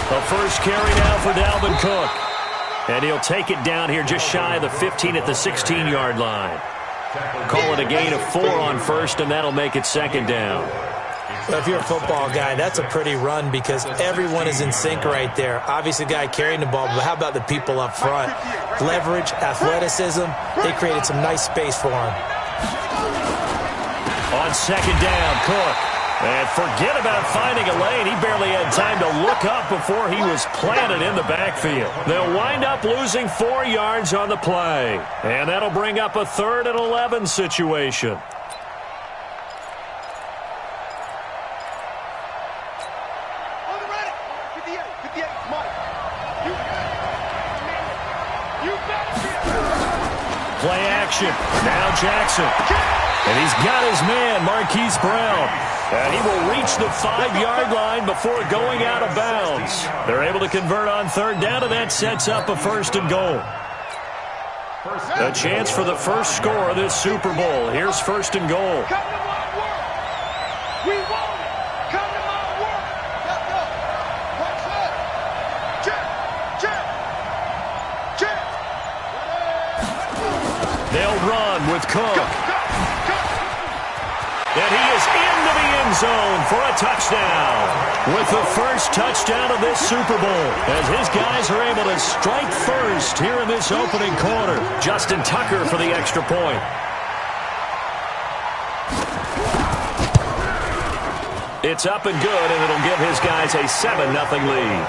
A first carry now for Dalvin Cook. And he'll take it down here just shy of the 15 at the 16-yard line. Call it a gain of 4 on first, and that'll make it second down. Well, if you're a football guy, that's a pretty run because everyone is in sync right there. Obviously, the guy carrying the ball, but how about the people up front? Leverage, athleticism, they created some nice space for him. On second down, Cook. And forget about finding a lane. He barely had time to look up before he was planted in the backfield. They'll wind up losing 4 yards on the play. And that'll bring up a 3rd and 11 situation. Play action. Now Jackson. And he's got his man, Marquise Brown. And he will reach the 5-yard line before going out of bounds. They're able to convert on 3rd down, and that sets up a 1st and goal. A chance for the first score of this Super Bowl. Here's 1st and goal. They'll run with Cook. And he is into the end zone for a touchdown. With the first touchdown of this Super Bowl, as his guys are able to strike first here in this opening quarter. Justin Tucker for the extra point. It's up and good, and it'll give his guys a 7-0 lead.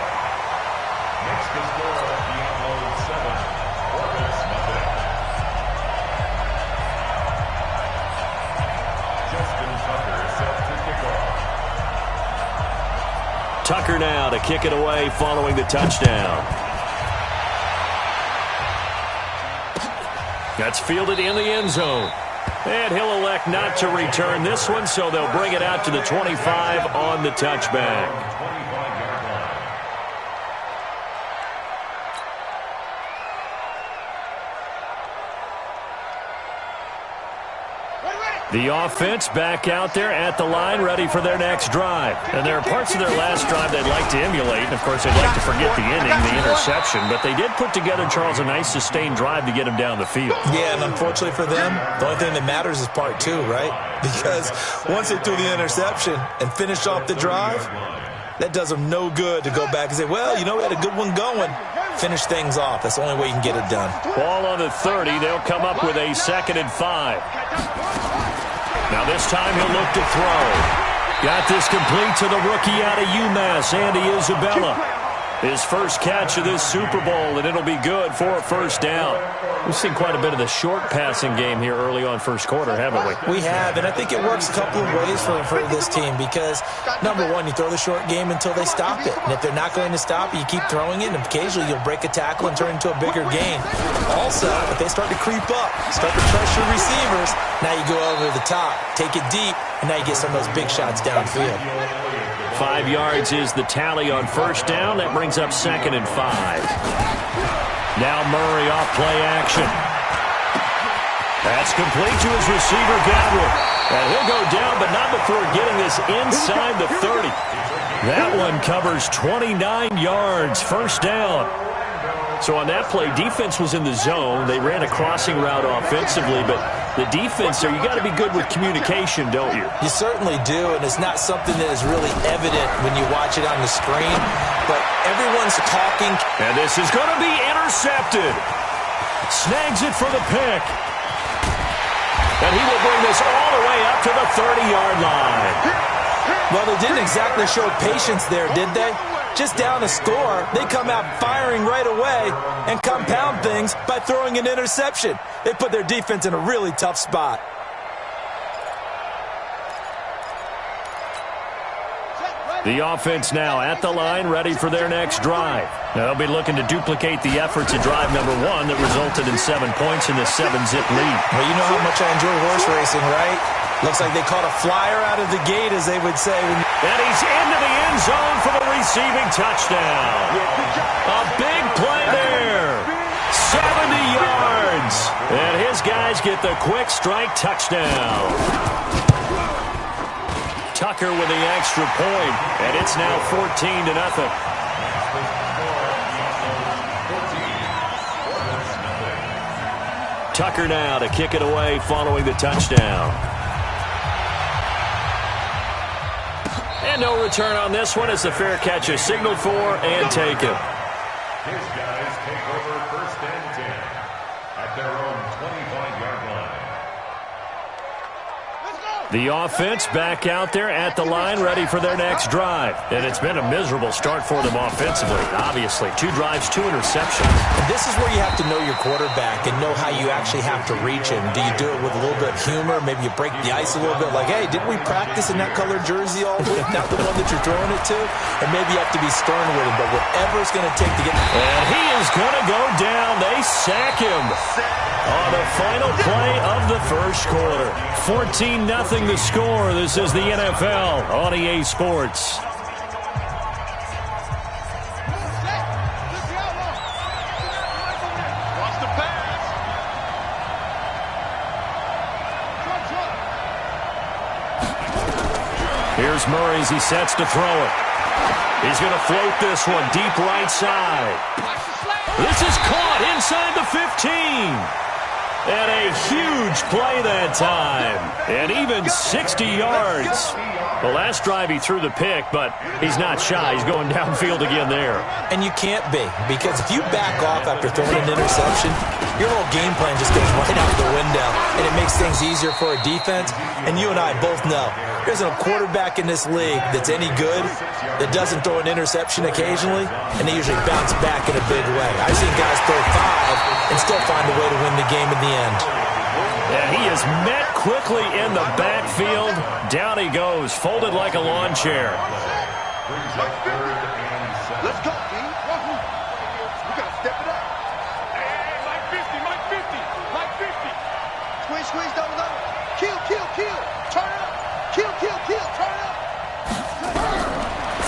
Tucker now to kick it away following the touchdown. That's fielded in the end zone. And he'll elect not to return this one, so they'll bring it out to the 25 on the touchback. The offense back out there at the line, ready for their next drive. And there are parts of their last drive they'd like to emulate. And, of course, they'd like to forget the inning, the interception. But they did put together, Charles, a nice sustained drive to get him down the field. Yeah, and unfortunately for them, the only thing that matters is part 2, right? Because once they threw the interception and finished off the drive, that does them no good to go back and say, well, you know, we had a good one going. Finish things off. That's the only way you can get it done. Ball on the 30. They'll come up with a 2nd and 5. Now this time he'll look to throw. Got this complete to the rookie out of UMass, Andy Isabella. His first catch of this Super Bowl, and it'll be good for a 1st down. We've seen quite a bit of the short passing game here early on first quarter, haven't we? We have, and I think it works a couple of ways for this team because, number one, you throw the short game until they stop it. And if they're not going to stop it, you keep throwing it, and occasionally you'll break a tackle and turn into a bigger gain. Also, if they start to creep up, start to pressure receivers, now you go over the top, take it deep, and now you get some of those big shots downfield. 5 yards is the tally on 1st down. That brings up 2nd and 5. Now Murray off play action. That's complete to his receiver, Godwin. And he'll go down, but not before getting this inside the 30. That one covers 29 yards, 1st down. So on that play, defense was in the zone. They ran a crossing route offensively, but the defense there, you got to be good with communication, don't you? You certainly do, and it's not something that is really evident when you watch it on the screen, but everyone's talking. And this is going to be intercepted. Snags it for the pick. And he will bring this all the way up to the 30-yard line. Well, they didn't exactly show patience there, did they? Just down a score, they come out firing right away and compound things by throwing an interception. They put their defense in a really tough spot. The offense now at the line, ready for their next drive. Now they'll be looking to duplicate the efforts of drive number 1 that resulted in 7 points in the 7-zip lead. Well, you know how much I enjoy horse racing, right? Looks like they caught a flyer out of the gate, as they would say. And he's into the end zone for the receiving touchdown. A big play there. 70 yards. And his guys get the quick strike touchdown. Tucker with the extra point, and it's now 14-0. Tucker now to kick it away following the touchdown. And no return on this one as the fair catch is signaled for and taken. His guys take over 1st and 10 at their own 25-yard line. The offense back out there at the line, ready for their next drive. And it's been a miserable start for them offensively. Obviously, 2 drives, 2 interceptions. This is where you have to know your quarterback and know how you actually have to reach him. Do you do it with a little bit of humor? Maybe you break the ice a little bit, like, hey, didn't we practice in that colored jersey all week? Not the one that you're throwing it to? And maybe you have to be stern with him, but whatever it's going to take to get... And he is going to go down. They sack him on the final play of the first quarter. 14-0 the score. This is the NFL on EA Sports. Here's Murray as he sets to throw it. He's going to float this one deep right side. This is caught inside the 15. And a huge play that time. And even 60 yards. The last drive he threw the pick, but he's not shy. He's going downfield again there. And you can't be, because if you back off after throwing an interception, your whole game plan just goes right out the window, and it makes things easier for a defense. And you and I both know there's a quarterback in this league that's any good that doesn't throw an interception occasionally, and they usually bounce back in a big way. I've seen guys throw 5 and still find a way to win the game in the end. And he is met quickly in the backfield. Down he goes, folded like a lawn chair. Let's go, D. We got to step it up. Hey, Mike 50, Mike 50, Mike 50. Squeeze, squeeze, double, double. Kill, kill, kill. Turn it up. Kill, kill, kill. Turn it up.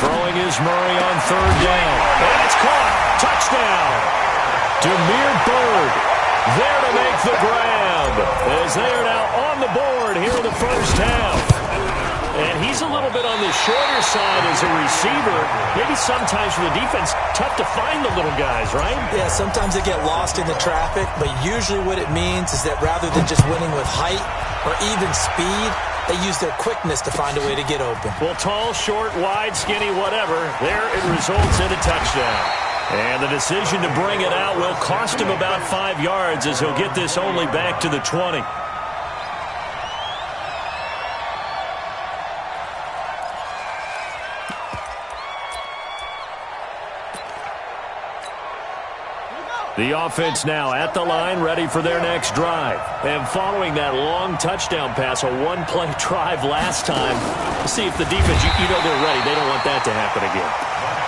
Throwing is Murray on 3rd down. And it's caught. Touchdown. Demir Bird there to make the grab, as they are now on the board here in the first half. And he's a little bit on the shorter side as a receiver. Maybe sometimes for the defense, tough to find the little guys, right? Yeah, sometimes they get lost in the traffic, but usually what it means is that rather than just winning with height or even speed, they use their quickness to find a way to get open. Well, tall, short, wide, skinny, whatever, there it results in a touchdown. And the decision to bring it out will cost him about 5 yards as he'll get this only back to the 20. The offense now at the line, ready for their next drive. And following that long touchdown pass, a one-play drive last time, we'll see if the defense, you know they're ready. They don't want that to happen again.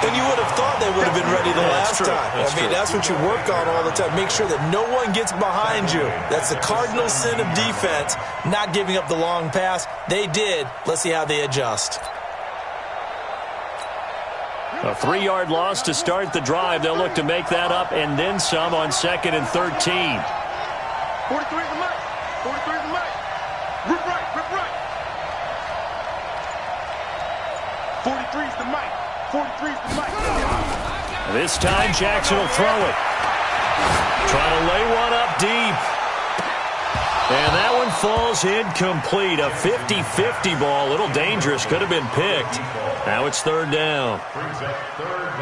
And you would have thought they would have been ready the last time. That's what you work on all the time. Make sure that no one gets behind you. That's the cardinal sin of defense, not giving up the long pass. They did. Let's see how they adjust. A 3-yard loss to start the drive. They'll look to make that up and then some on 2nd and 13. 43 is the mic. 43 is the mic. Rip right, rip right. 43 is the mic. 43 is the mic. This time Jackson will throw it. Trying to lay one up deep. And that one falls incomplete. A 50-50 ball. A little dangerous. Could have been picked. Now it's 3rd down.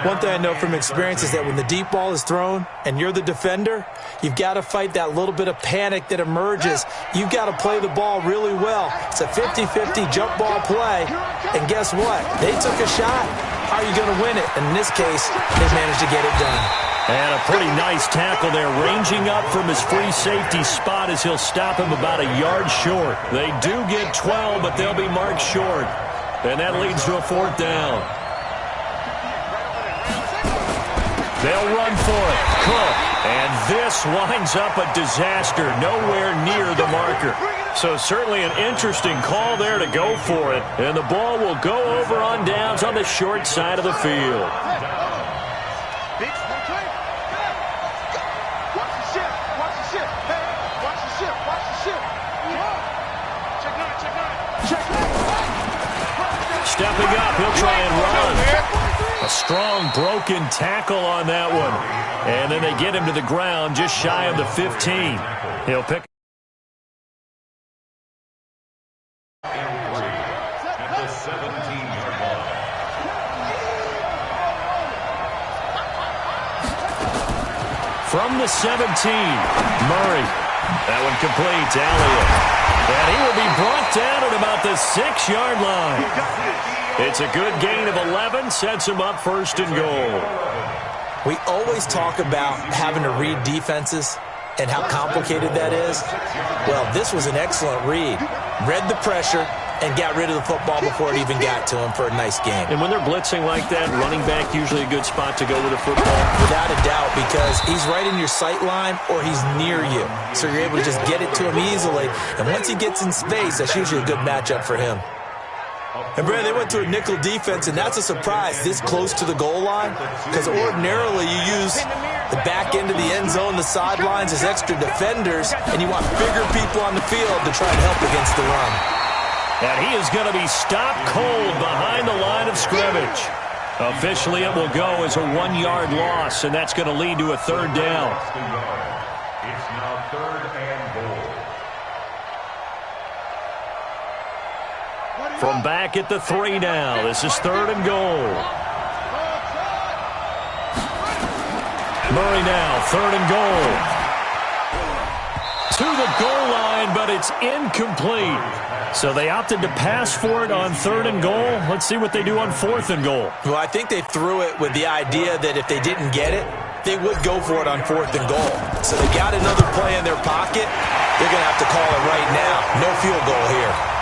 One thing I know from experience is that when the deep ball is thrown and you're the defender, you've got to fight that little bit of panic that emerges. You've got to play the ball really well. It's a 50-50 jump ball play. And guess what? They took a shot. How are you going to win it? And in this case, they've managed to get it done. And a pretty nice tackle there, ranging up from his free safety spot as he'll stop him about a yard short. They do get 12, but they'll be marked short. And that leads to a 4th down. They'll run for it. Cook. And this winds up a disaster, nowhere near the marker. So certainly an interesting call there to go for it. And the ball will go over on downs on the short side of the field. Stepping up, he'll try and run. A strong broken tackle on that one. And then they get him to the ground just shy of the 15. He'll pick at the 17-yard line. from the 17. Murray. That one complete to Elliott. And he will be brought down at about the 6-yard line. It's a good gain of 11, sets him up first and goal. We always talk about having to read defenses and how complicated that is. Well, this was an excellent read. Read the pressure and got rid of the football before it even got to him for a nice game. And when they're blitzing like that, running back usually a good spot to go with the football. Without a doubt, because he's right in your sight line or he's near you. So you're able to just get it to him easily. And once he gets in space, that's usually a good matchup for him. And, Brad, they went to a nickel defense, and that's a surprise this close to the goal line, because ordinarily you use the back end of the end zone, the sidelines as extra defenders, and you want bigger people on the field to try and help against the run. And he is going to be stopped cold behind the line of scrimmage. Officially, it will go as a 1-yard loss, and that's going to lead to a third down. It's now third and goal. From back at the 3 now, this is third and goal. Murray now, third and goal. To the goal line, but it's incomplete. So they opted to pass for it on third and goal. Let's see what they do on fourth and goal. Well, I think they threw it with the idea that if they didn't get it, they would go for it on fourth and goal. So they got another play in their pocket. They're going to have to call it right now. No field goal here.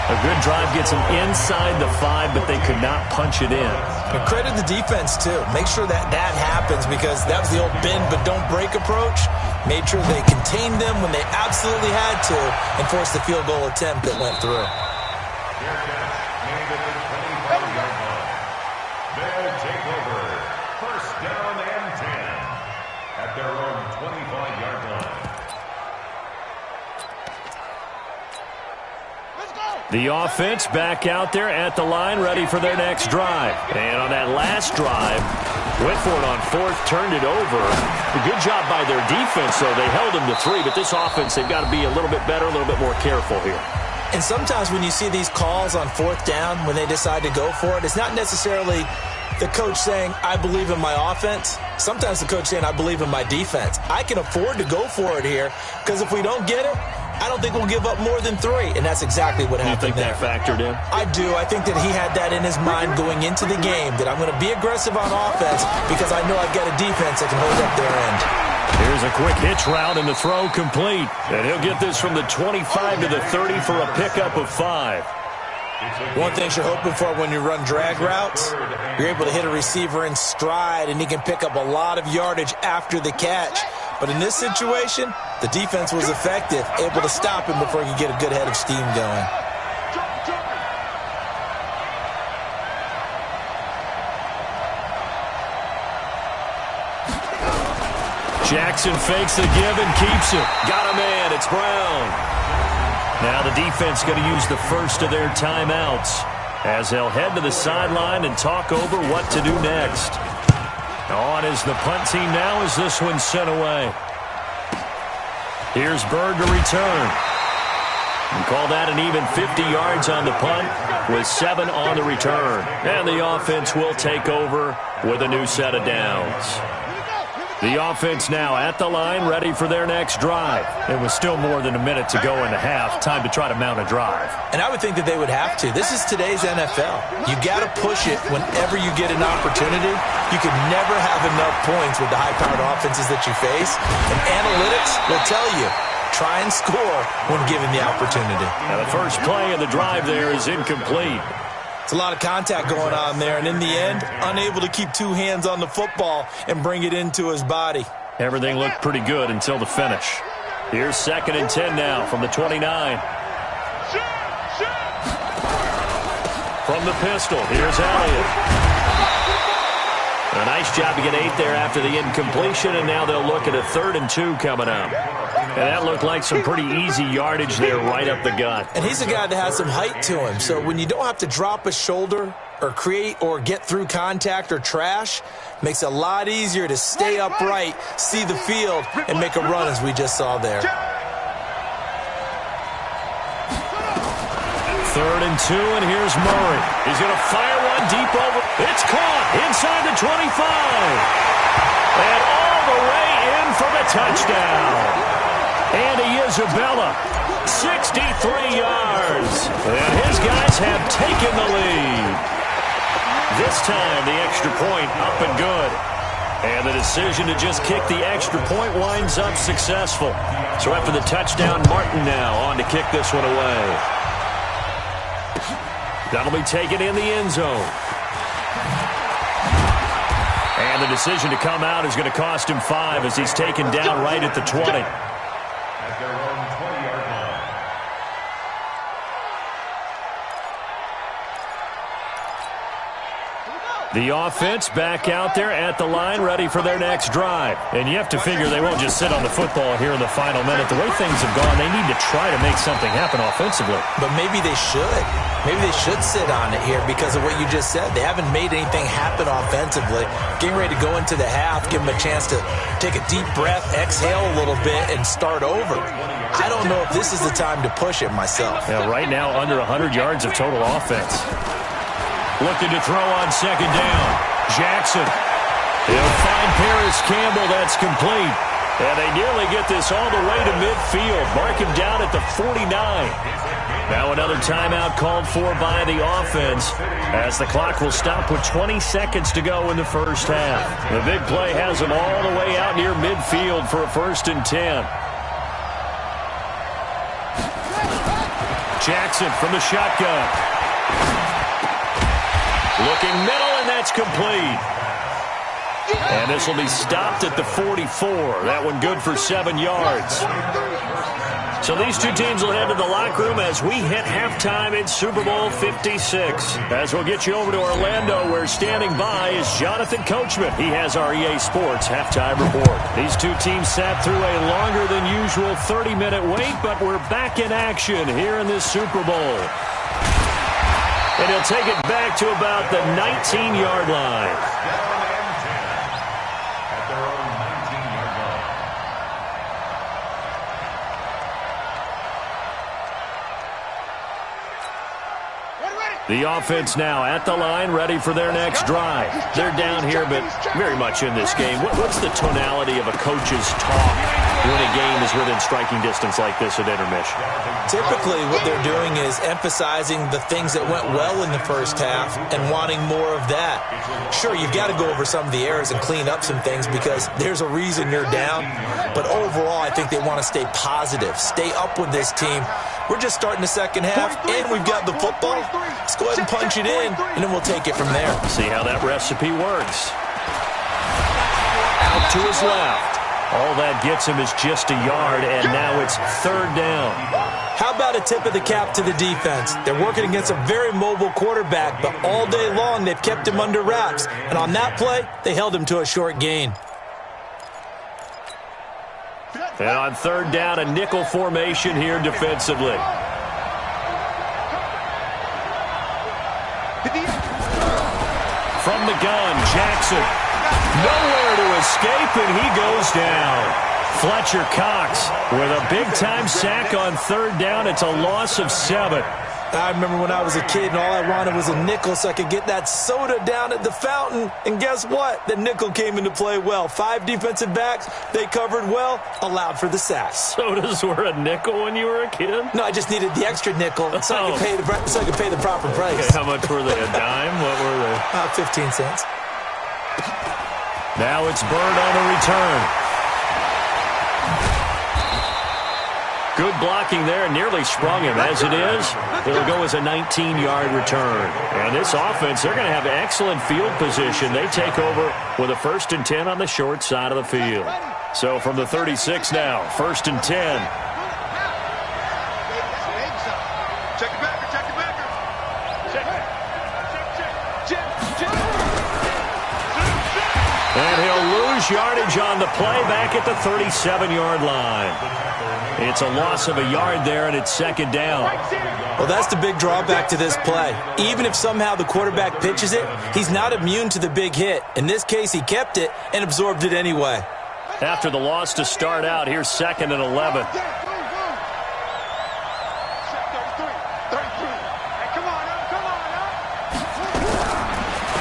A good drive gets them inside the 5, but they could not punch it in. And credit the defense, too. Make sure that that happens, because that was the old bend but don't break approach. Made sure they contained them when they absolutely had to and forced the field goal attempt that went through. They'll take over. First down and 10 at their own 25-yard line. The offense back out there at the line, ready for their next drive. And on that last drive, went for it on fourth, turned it over. A good job by their defense, though. They held them to 3, but this offense, they've got to be a little bit better, a little bit more careful here. And sometimes when you see these calls on fourth down, when they decide to go for it, it's not necessarily the coach saying, I believe in my offense. Sometimes the coach saying, I believe in my defense. I can afford to go for it here, because if we don't get it, I don't think we'll give up more than 3, and that's exactly what happened there. You think that factored in? I do. I think that he had that in his mind going into the game, that I'm going to be aggressive on offense because I know I've got a defense that can hold up their end. Here's a quick hitch route, and the throw complete. And he'll get this from the 25 to the 30 for a pickup of 5. One thing you're hoping for when you run drag routes, you're able to hit a receiver in stride, and he can pick up a lot of yardage after the catch. But in this situation, the defense was effective, able to stop him before he could get a good head of steam going. Jackson fakes the give and keeps it. Got a man. It's Brown. Now the defense going to use the first of their timeouts as they'll head to the sideline and talk over what to do next. On is the punt team now as this one's sent away. Here's Bird to return. And call that an even 50 yards on the punt with 7 on the return. And the offense will take over with a new set of downs. The offense now at the line, ready for their next drive. It was still more than a minute to go in the half. Time to try to mount a drive. And I would think that they would have to. This is today's NFL. You got to push it whenever you get an opportunity. You can never have enough points with the high-powered offenses that you face. And analytics will tell you, try and score when given the opportunity. Now the first play of the drive there is incomplete. It's a lot of contact going on there, and in the end, unable to keep 2 hands on the football and bring it into his body. Everything looked pretty good until the finish. Here's 2nd and 10 now from the 29. From the pistol, here's Elliott. A nice job to get 8 there after the incompletion, and now they'll look at a 3rd and 2 coming up. And that looked like some pretty easy yardage there right up the gut. And he's a guy that has some height to him, so when you don't have to drop a shoulder or create or get through contact or trash, makes it a lot easier to stay upright, see the field, and make a run as we just saw there. 3rd and 2, and here's Murray. He's going to fire one deep over. It's caught inside the 25. And all the way in for the touchdown. Andy Isabella, 63 yards. And his guys have taken the lead. This time, the extra point up and good. And the decision to just kick the extra point winds up successful. So after the touchdown, Martin now on to kick this one away. That'll be taken in the end zone. And the decision to come out is going to cost him 5 as he's taken down right at the 20. At their own 20-yard line. The offense back out there at the line, ready for their next drive. And you have to figure they won't just sit on the football here in the final minute. The way things have gone, they need to try to make something happen offensively. But maybe they should. Maybe they should sit on it here because of what you just said. They haven't made anything happen offensively. Getting ready to go into the half, give them a chance to take a deep breath, exhale a little bit, and start over. I don't know if this is the time to push it myself. Yeah, right now, under 100 yards of total offense. Looking to throw on 2nd down. Jackson. He'll find Paris Campbell. That's complete. And they nearly get this all the way to midfield. Mark him down at the 49. Now another timeout called for by the offense as the clock will stop with 20 seconds to go in the first half. The big play has them all the way out near midfield for a 1st and 10. Jackson from the shotgun. Looking middle, and that's complete. And this will be stopped at the 44. That one good for 7 yards. So these two teams will head to the locker room as we hit halftime in Super Bowl 56. As we'll get you over to Orlando, where standing by is Jonathan Coachman. He has our EA Sports halftime report. These two teams sat through a longer than usual 30-minute wait, but we're back in action here in this Super Bowl. And he'll take it back to about the 19-yard line. At their own 19-yard line. The offense now at the line, ready for their next drive. They're down here, but very much in this game. What's the tonality of a coach's talk when a game is within striking distance like this at intermission? Typically, what they're doing is emphasizing the things that went well in the first half and wanting more of that. Sure, you've got to go over some of the errors and clean up some things because there's a reason you're down. But overall, I think they want to stay positive, stay up with this team. We're just starting the second half, and we've got the football. Let's go ahead and punch it in, and then we'll take it from there. See how that recipe works. Out to his left. All that gets him is just a yard, and now it's 3rd down. How about a tip of the cap to the defense? They're working against a very mobile quarterback, but all day long they've kept him under wraps. And on that play, they held him to a short gain. And on 3rd down, a nickel formation here defensively. From the gun, Jackson. Nowhere to escape, and he goes down. Fletcher Cox with a big-time sack on 3rd down. It's a loss of 7. I remember when I was a kid and all I wanted was a nickel so I could get that soda down at the fountain. And guess what? The nickel came into play well. 5 defensive backs, they covered well, allowed for the sack. Sodas were a nickel when you were a kid? No, I just needed the extra nickel so I could pay the proper price. Okay, how much were they? A dime? What were they? 15 cents. Now it's Bird on the return. Good blocking there, nearly sprung him. As it is, it'll go as a 19-yard return. And this offense, they're going to have excellent field position. They take over with a 1st and 10 on the short side of the field. So from the 36 now, 1st and 10. Check it back, check it back. Check. And he'll lose yardage on the play back at the 37-yard line. It's a loss of a yard there, and it's second down. Well, that's the big drawback to this play. Even if somehow the quarterback pitches it, he's not immune to the big hit. In this case, he kept it and absorbed it anyway. After the loss to start out, here's second and 11.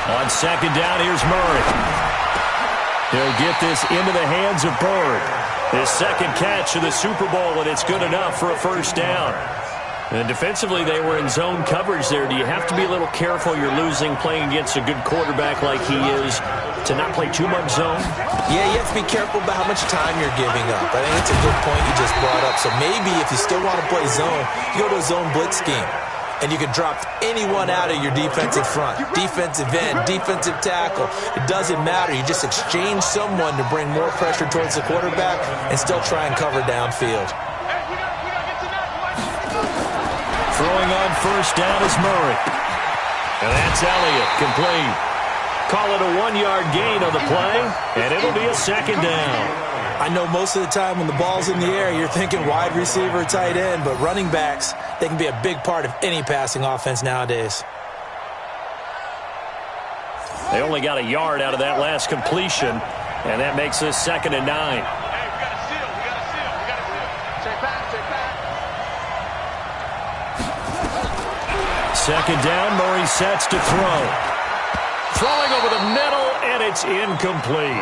On second down, here's Murray. He'll get this into the hands of Bird. His second catch of the Super Bowl, and it's good enough for a first down. And defensively, they were in zone coverage there. Do you have to be a little careful? You're losing playing against a good quarterback like he is to not play too much zone? Yeah, you have to be careful about how much time you're giving up. I think it's a good point you just brought up. So maybe if you still want to play zone, you go to a zone blitz scheme. And you can drop anyone out of your defensive front. Defensive end, defensive tackle. It doesn't matter. You just exchange someone to bring more pressure towards the quarterback and still try and cover downfield. Throwing on first down is Murray. And that's Elliott, complete. Call it a 1-yard gain on the play, and it'll be a second down. I know most of the time when the ball's in the air, you're thinking wide receiver, tight end, but running backs, they can be a big part of any passing offense nowadays. They only got a yard out of that last completion, and that makes this second and 9. Hey, we got a seal. We got a seal. We got a seal. Stay back. Stay back. Second down, Murray sets to throw. Throwing over the middle, and it's incomplete.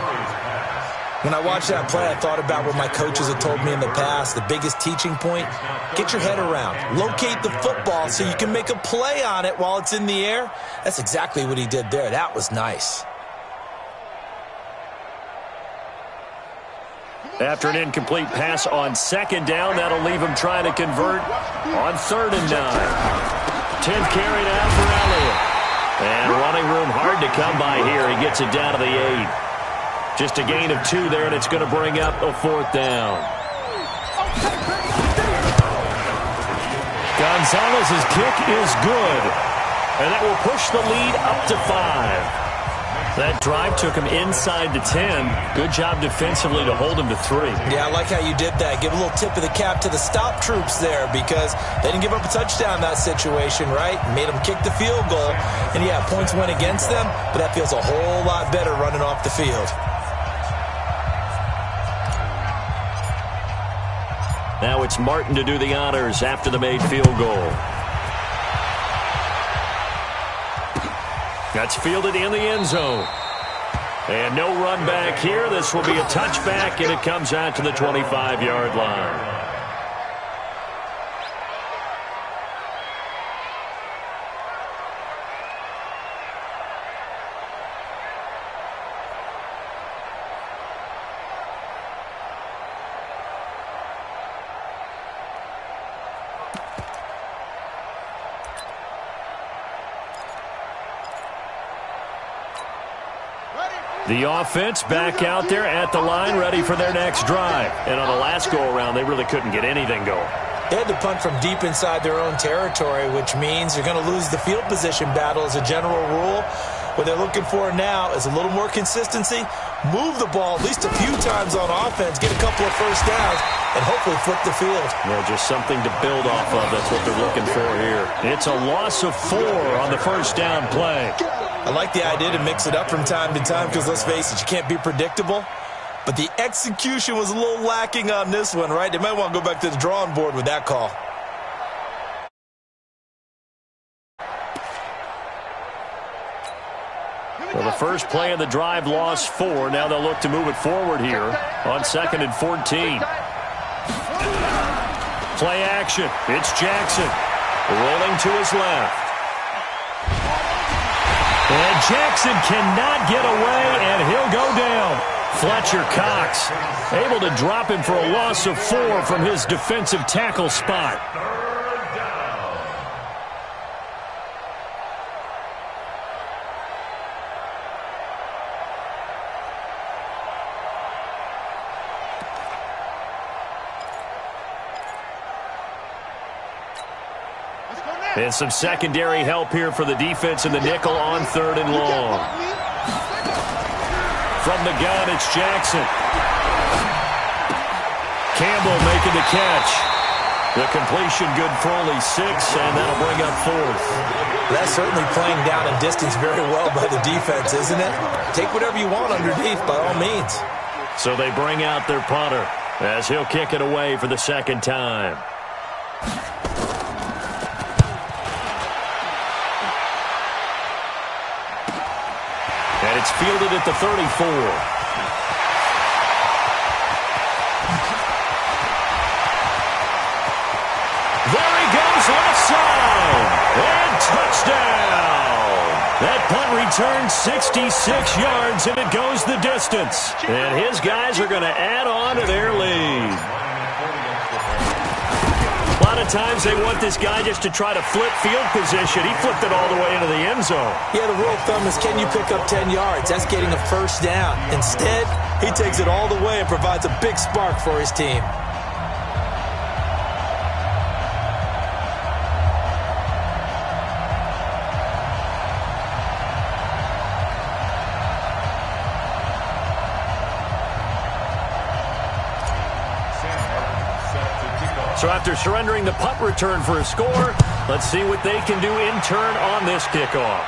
When I watched that play, I thought about what my coaches have told me in the past. The biggest teaching point, get your head around. Locate the football so you can make a play on it while it's in the air. That's exactly what he did there. That was nice. After an incomplete pass on second down, that'll leave him trying to convert on third and 9. 10th carry now for Elliott. And running room hard to come by here. He gets it down to the 8. Just a gain of 2 there, and it's going to bring up a fourth down. Gonzalez's kick is good, and that will push the lead up to 5. That drive took him inside the 10. Good job defensively to hold him to 3. Yeah, I like how you did that. Give a little tip of the cap to the stop troops there because they didn't give up a touchdown in that situation, right? Made them kick the field goal. And, yeah, points went against them, but that feels a whole lot better running off the field. Now it's Martin to do the honors after the made field goal. That's fielded in the end zone. And no run back here. This will be a touchback, and it comes out to the 25-yard line. The offense back out there at the line, ready for their next drive. And on the last go-around, they really couldn't get anything going. They had to punt from deep inside their own territory, which means you're going to lose the field position battle as a general rule. What they're looking for now is a little more consistency, move the ball at least a few times on offense, get a couple of first downs, and hopefully flip the field. Yeah, just something to build off of. That's what they're looking for here. It's a loss of 4 on the first down play. I like the idea to mix it up from time to time because, let's face it, you can't be predictable. But the execution was a little lacking on this one, right? They might want to go back to the drawing board with that call. Well, the first play of the drive lost 4. Now they'll look to move it forward here on second and 14. Play action. It's Jackson rolling to his left. And Jackson cannot get away, and he'll go down. Fletcher Cox able to drop him for a loss of 4 from his defensive tackle spot. And some secondary help here for the defense in the nickel on third and long. From the gun, it's Jackson. Campbell making the catch. The completion good for only 6, and that'll bring up 4th. That's certainly playing down and distance very well by the defense, isn't it? Take whatever you want underneath, by all means. So they bring out their punter as he'll kick it away for the second time. And it's fielded at the 34. Left side, and touchdown. That punt returned 66 yards, and it goes the distance. And his guys are going to add on to their lead. A lot of times they want this guy just to try to flip field position. He flipped it all the way into the end zone. Yeah, the rule of thumb is, can you pick up 10 yards? That's getting a first down. Instead, he takes it all the way and provides a big spark for his team. So after surrendering the punt return for a score, let's see what they can do in turn on this kickoff.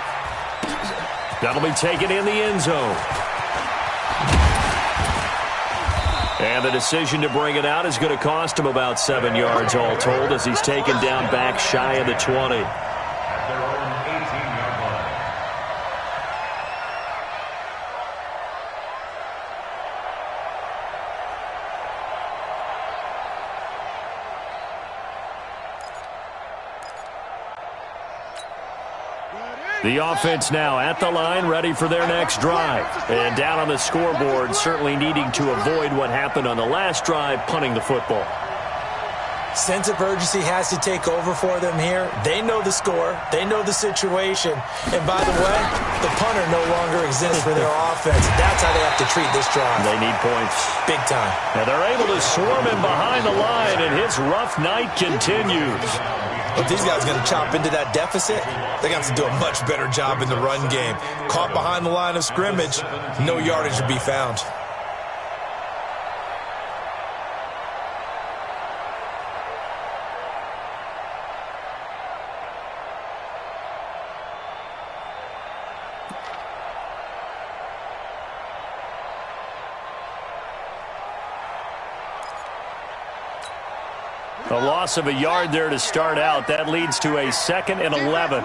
That'll be taken in the end zone. And the decision to bring it out is going to cost him about 7 yards all told as he's taken down back shy of the 20. At their own 18-yard line. The offense now at the line, ready for their next drive. And down on the scoreboard, certainly needing to avoid what happened on the last drive, punting the football. Sense of urgency has to take over for them here. They know the score. They know the situation. And by the way, the punter no longer exists for their offense. That's how they have to treat this drive. They need points. Big time. And they're able to swarm him behind the line, and his rough night continues. If these guys are going to chop into that deficit, they're going to have to do a much better job in the run game. Caught behind the line of scrimmage, no yardage to be found. A loss of a yard there to start out. That leads to a 2nd and 11.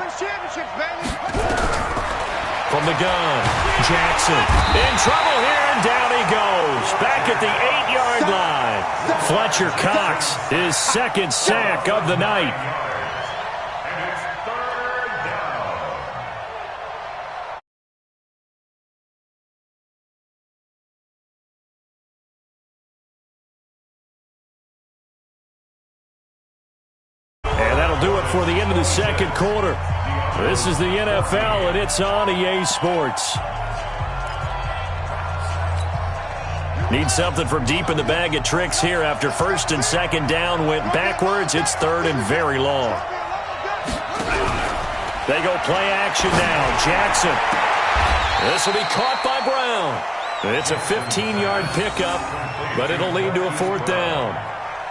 From the gun, Jackson in trouble here, and down he goes. Back at the 8-yard line. Fletcher Cox, his 2nd sack of the night. And it's 3rd down. And that'll do it for the end of the second quarter. This is the NFL, and it's on EA Sports. Need something from deep in the bag of tricks here after 1st and 2nd down went backwards. It's 3rd and very long. They go play action now. Jackson. This will be caught by Brown. It's a 15-yard pickup, but it'll lead to a 4th down.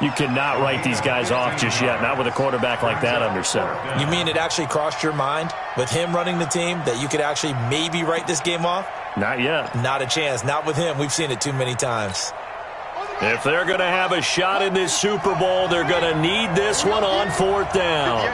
You cannot write these guys off just yet, not with a quarterback like that under center. You mean it actually crossed your mind with him running the team that you could actually maybe write this game off? Not yet. Not a chance. Not with him. We've seen it too many times. If they're going to have a shot in this Super Bowl, they're going to need this one on 4th down.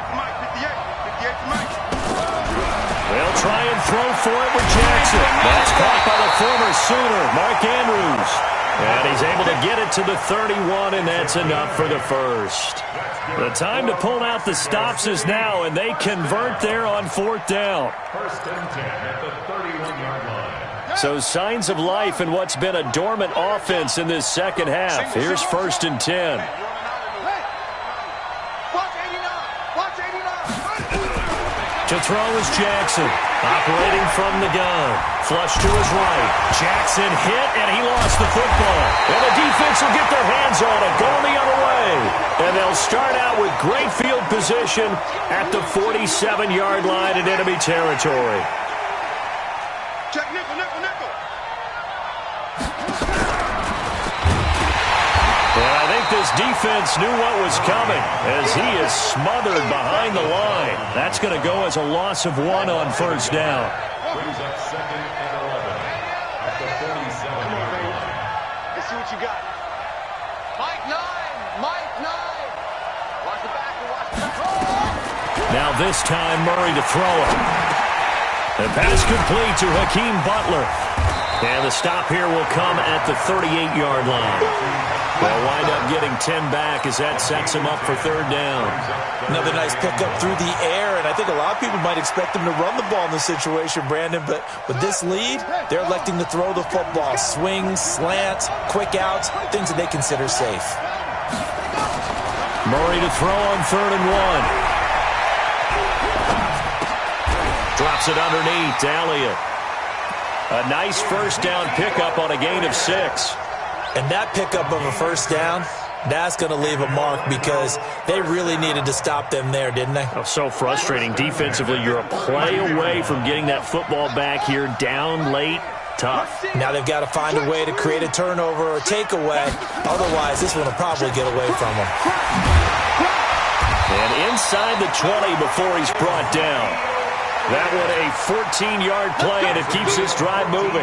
They'll try and throw for it with Jackson. That's caught by the former Sooner, Mark Andrews. And he's able to get it to the 31, and that's enough for the first. The time to pull out the stops is now, and they convert there on 4th down. 1st and 10 at the 31-yard line. So signs of life in what's been a dormant offense in this second half. Here's 1st and 10. To throw is Jackson, operating from the gun. Flush to his right. Jackson hit, and he lost the football. And the defense will get their hands on it, going the other way. And they'll start out with great field position at the 47-yard line in enemy territory. Check nickel, nickel, nickel. defense knew what was coming as he is smothered behind the line. That's going to go as a loss of 1 on first down. Brings up 2nd and 11 at the 47-yard line. Let's see what you got. Mike 9. Mike 9. Watch the back. Watch the back. Now this time Murray to throw it. The pass complete to Hakeem Butler. And the stop here will come at the 38-yard line. They'll wind up getting 10 back as that sets him up for third down. Another nice pickup through the air, and I think a lot of people might expect him to run the ball in this situation, Brandon, but with this lead, they're electing to throw the football. Swings, slants, quick outs, things that they consider safe. Murray to throw on 3rd and 1. Drops it underneath to Elliott. A nice first down pickup on a gain of 6. And that pickup of a first down, that's going to leave a mark because they really needed to stop them there, didn't they? Oh, so frustrating. Defensively, you're a play away from getting that football back here down late. Tough. Now they've got to find a way to create a turnover or a takeaway. Otherwise, this one will probably get away from them. And inside the 20 before he's brought down. That one a 14-yard play, and it keeps this drive moving.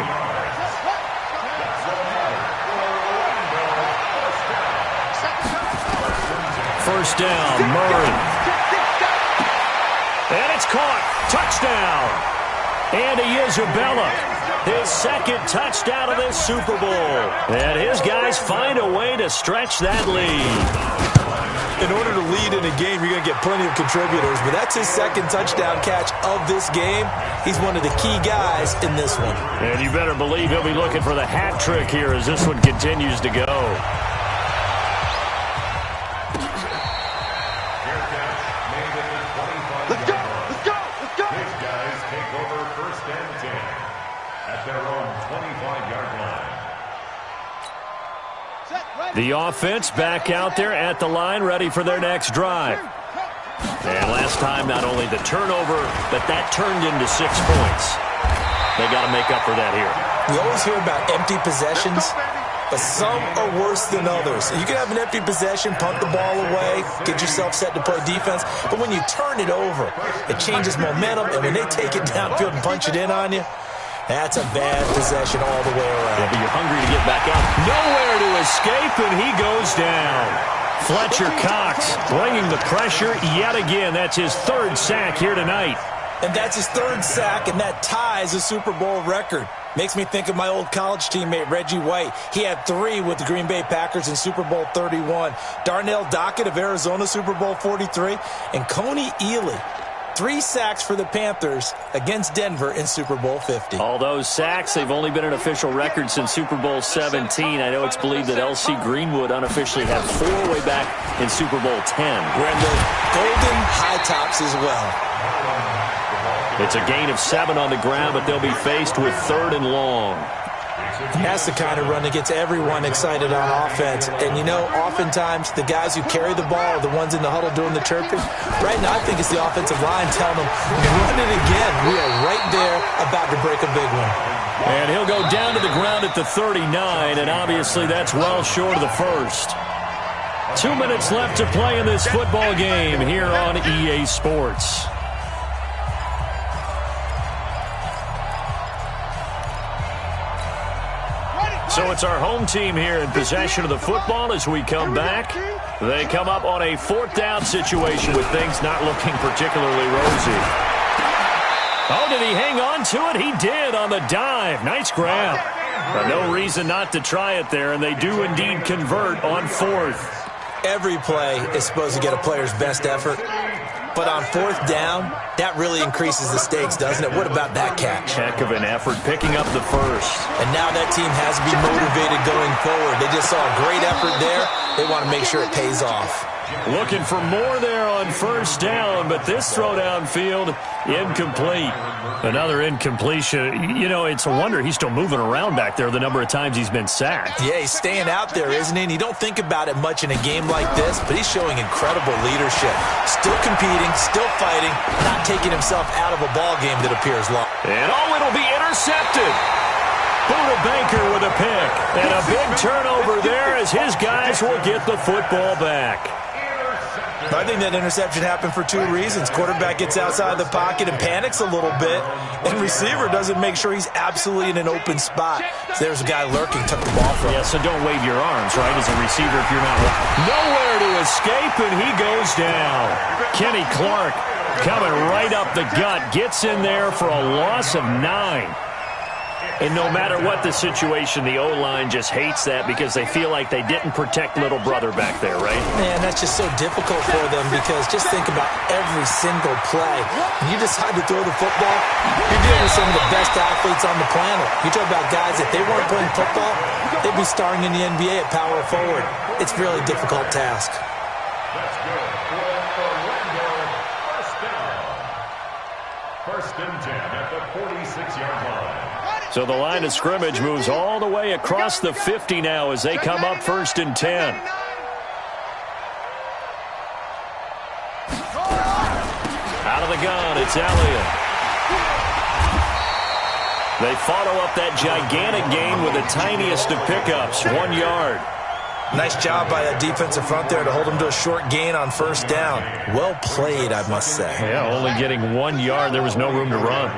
First down, Murray. And it's caught. Touchdown. Andy Isabella. His 2nd touchdown of this Super Bowl. And his guys find a way to stretch that lead. In order to lead in a game, you're going to get plenty of contributors, but that's his 2nd touchdown catch of this game. He's one of the key guys in this one. And you better believe he'll be looking for the hat trick here as this one continues to go. Let's go. Let's go. Let's go. His guys take over 1st and 10 at their own 25-yard line. The offense back out there at the line, ready for their next drive. And last time, not only the turnover, but that turned into 6 points. They got to make up for that here. We always hear about empty possessions, but some are worse than others. You can have an empty possession, punt the ball away, get yourself set to play defense, but when you turn it over, it changes momentum, and when they take it downfield and punch it in on you, that's a bad possession all the way around. Yeah, but you're hungry to get back out. Nowhere to escape, and he goes down. Fletcher Cox bringing the pressure yet again. That's his 3rd sack here tonight. And that's his 3rd sack, and that ties a Super Bowl record. Makes me think of my old college teammate, Reggie White. He had 3 with the Green Bay Packers in Super Bowl 31. Darnell Dockett of Arizona, Super Bowl 43. And Coney Ealy, 3 sacks for the Panthers against Denver in Super Bowl 50. All those sacks, they've only been an official record since Super Bowl 17. I know it's believed that L.C. Greenwood unofficially had 4 way back in Super Bowl 10. Wearing the golden high tops as well. It's a gain of 7 on the ground, but they'll be faced with 3rd and long. That's the kind of run that gets everyone excited on offense. And, you know, oftentimes the guys who carry the ball are the ones in the huddle doing the chirping. Right now, I think it's the offensive line telling them, run it again. We are right there about to break a big one. And he'll go down to the ground at the 39, and obviously that's well short of the first. 2 minutes left to play in this football game here on EA Sports. So it's our home team here in possession of the football as we come back. They come up on a 4th down situation with things not looking particularly rosy. Oh, did he hang on to it? He did on the dive. Nice grab. But no reason not to try it there, and they do indeed convert on 4th. Every play is supposed to get a player's best effort. But on 4th down, that really increases the stakes, doesn't it? What about that catch? Heck of an effort, picking up the first. And now that team has to be motivated going forward. They just saw a great effort there. They want to make sure it pays off. Looking for more there on 1st down, but this throw downfield, incomplete. Another incompletion. You know, it's a wonder he's still moving around back there the number of times he's been sacked. Yeah, he's staying out there, isn't he? And you don't think about it much in a game like this, but he's showing incredible leadership. Still competing, still fighting, not taking himself out of a ball game that appears long. And oh, it'll be intercepted. Buda Baker with a pick. And a big turnover there as his guys will get the football back. I think that interception happened for two reasons. Quarterback gets outside the pocket and panics a little bit, and receiver doesn't make sure he's absolutely in an open spot. So there's a guy lurking, took the ball from him. Yeah, so don't wave your arms, right, as a receiver if you're not. Nowhere to escape, and he goes down. Kenny Clark coming right up the gut, gets in there for a loss of 9. And no matter what the situation, the O-line just hates that because they feel like they didn't protect little brother back there, right? Man, that's just so difficult for them because just think about every single play. When you decide to throw the football, you're dealing with some of the best athletes on the planet. You talk about guys, if they weren't playing football, they'd be starring in the NBA at power forward. It's a really difficult task. That's good. First and 10 at the 46-yard line. So the line of scrimmage moves all the way across the 50 now as they come up first and 10. Out of the gun, it's Elliott. They follow up that gigantic gain with the tiniest of pickups, 1 yard. Nice job by that defensive front there to hold him to a short gain on first down. Well played, I must say. Yeah, only getting 1 yard. There was no room to run.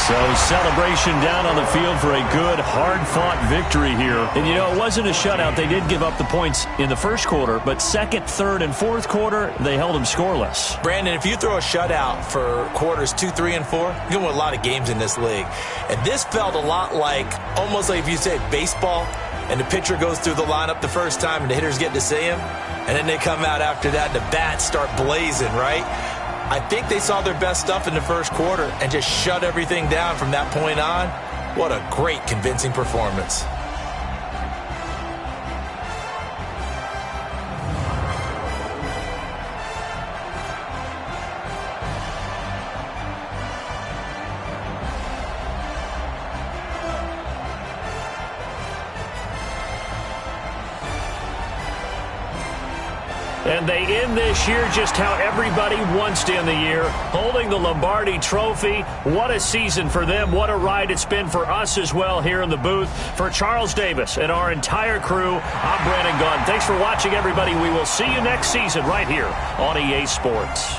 So celebration down on the field for a good, hard-fought victory here. And, you know, it wasn't a shutout. They did give up the points in the first quarter, but second, third, and fourth quarter, they held them scoreless. Brandon, if you throw a shutout for quarters 2, 3, and 4, you're going to win a lot of games in this league. And this felt a lot like, almost like if you say baseball, and the pitcher goes through the lineup the first time and the hitters get to see him, and then they come out after that and the bats start blazing, right? I think they saw their best stuff in the first quarter and just shut everything down from that point on. What a great, convincing performance. And they end this year just how everybody wants to end the year, holding the Lombardi Trophy. What a season for them. What a ride it's been for us as well here in the booth. For Charles Davis and our entire crew, I'm Brandon Gaudin. Thanks for watching, everybody. We will see you next season right here on EA Sports.